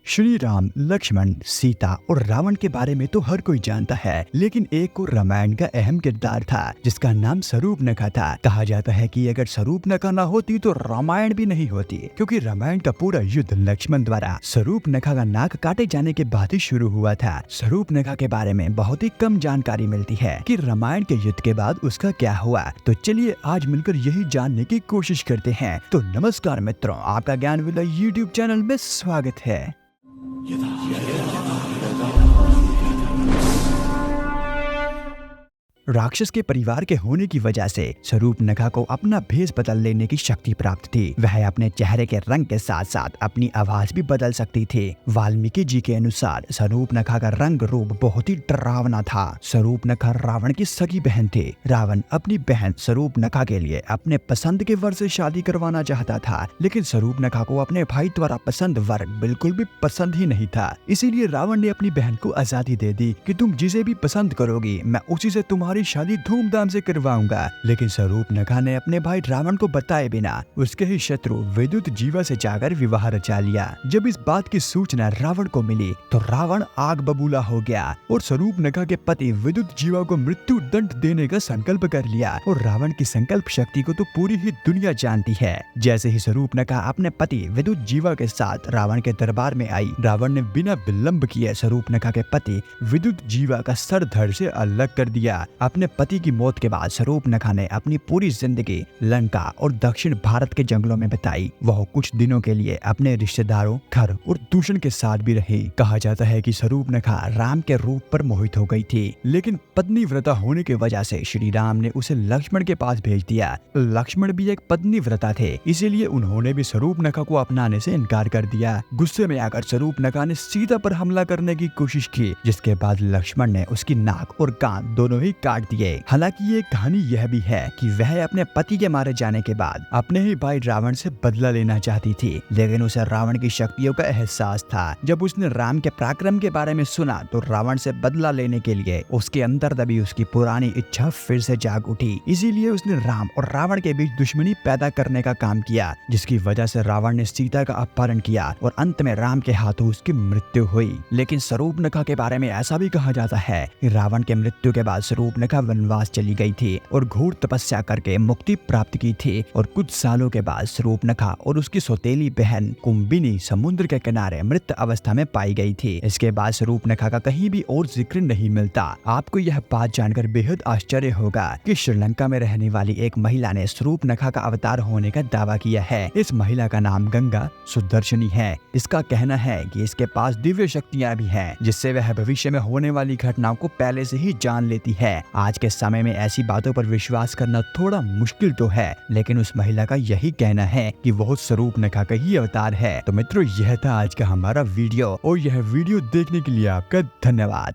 श्री राम, लक्ष्मण, सीता और रावण के बारे में तो हर कोई जानता है, लेकिन एक और रामायण का अहम किरदार था जिसका नाम शूर्पणखा था। कहा जाता है कि अगर शूर्पणखा न होती तो रामायण भी नहीं होती, क्योंकि रामायण का पूरा युद्ध लक्ष्मण द्वारा शूर्पणखा का नाक काटे जाने के बाद ही शुरू हुआ था। शूर्पणखा के बारे में बहुत ही कम जानकारी मिलती है कि रामायण के युद्ध के बाद उसका क्या हुआ। तो चलिए आज मिलकर यही जानने की कोशिश करते हैं। तो नमस्कार मित्रों, आपका ज्ञान विलय यूट्यूब चैनल में स्वागत है। राक्षस के परिवार के होने की वजह से शूर्पणखा को अपना भेष बदल लेने की शक्ति प्राप्त थी। वह अपने चेहरे के रंग के साथ साथ अपनी आवाज भी बदल सकती थी। वाल्मीकि जी के अनुसार शूर्पणखा का रंग रूप बहुत ही डरावना था। शूर्पणखा रावण की सगी बहन थी। रावण अपनी बहन शूर्पणखा के लिए अपने पसंद के वर से शादी करवाना चाहता था, लेकिन शूर्पणखा को अपने भाई द्वारा पसंद वर बिल्कुल भी पसंद ही नहीं था। इसीलिए रावण ने अपनी बहन को आजादी दे दी कि तुम जिसे भी पसंद करोगी मैं उसी से तुम्हारी शादी धूमधाम से करवाऊंगा। लेकिन शूर्पणखा ने अपने भाई रावण को बताए बिना उसके ही शत्रु विद्युत जीवा से जाकर विवाह रचा लिया। जब इस बात की सूचना रावण को मिली तो रावण आग बबूला हो गया और शूर्पणखा के पति विद्युत जीवा को मृत्यु दंड देने का संकल्प कर लिया। और रावण की संकल्प शक्ति को तो पूरी ही दुनिया जानती है। जैसे ही शूर्पणखा अपने पति विद्युत जीवा के साथ रावण के दरबार में आई, रावण ने बिना विलंब किए शूर्पणखा के पति विद्युत जीवा का सर धड़ से अलग कर दिया। अपने पति की मौत के बाद शूर्पणखा ने अपनी पूरी जिंदगी लंका और दक्षिण भारत के जंगलों में बिताई। वह कुछ दिनों के लिए अपने रिश्तेदारों, घर और दूषण के साथ भी रही। कहा जाता है कि शूर्पणखा राम के रूप पर मोहित हो गई थी, लेकिन पत्नी व्रता होने की वजह से श्री राम ने उसे लक्ष्मण के पास भेज दिया। लक्ष्मण भी एक पत्नी व्रता थे, इसीलिए उन्होंने भी शूर्पणखा को अपनाने से इनकार कर दिया। गुस्से में आकर शूर्पणखा ने सीता पर हमला करने की कोशिश की, जिसके बाद लक्ष्मण ने उसकी नाक और कान दोनों ही काट दिए। हालांकि ये कहानी यह भी है कि वह अपने पति के मारे जाने के बाद अपने ही भाई रावण से बदला लेना चाहती थी, लेकिन उसे रावण की शक्तियों का एहसास था। जब उसने राम के पराक्रम के बारे में सुना तो रावण से बदला लेने के लिए उसके अंदर दबी उसकी पुरानी इच्छा फिर से जाग उठी। इसीलिए उसने राम और रावण के बीच दुश्मनी पैदा करने का काम किया, जिसकी वजह से रावण ने सीता का अपहरण किया और अंत में राम के हाथों उसकी मृत्यु हुई। लेकिन शूर्पणखा के बारे में ऐसा भी कहा जाता है कि रावण के मृत्यु के बाद शूर्पणखा वनवास चली गई थी और घोर तपस्या करके मुक्ति प्राप्त की थी। और कुछ सालों के बाद शूर्पणखा और उसकी सौतेली बहन कुंभिनी समुद्र के किनारे मृत अवस्था में पाई गई थी। इसके बाद शूर्पणखा का कहीं भी और जिक्र नहीं मिलता। आपको यह बात जानकर बेहद आश्चर्य होगा कि श्रीलंका में रहने वाली एक महिला ने शूर्पणखा का अवतार होने का दावा किया है। इस महिला का नाम गंगा सुदर्शनी है। इसका कहना है कि इसके पास दिव्य शक्तियां भी हैं, जिससे वह भविष्य में होने वाली घटनाओं को पहले से ही जान लेती है। आज के समय में ऐसी बातों पर विश्वास करना थोड़ा मुश्किल तो है, लेकिन उस महिला का यही कहना है कि वह शूर्पणखा का ही अवतार है। तो मित्रों, यह था आज का हमारा वीडियो और यह वीडियो देखने के लिए आपका धन्यवाद।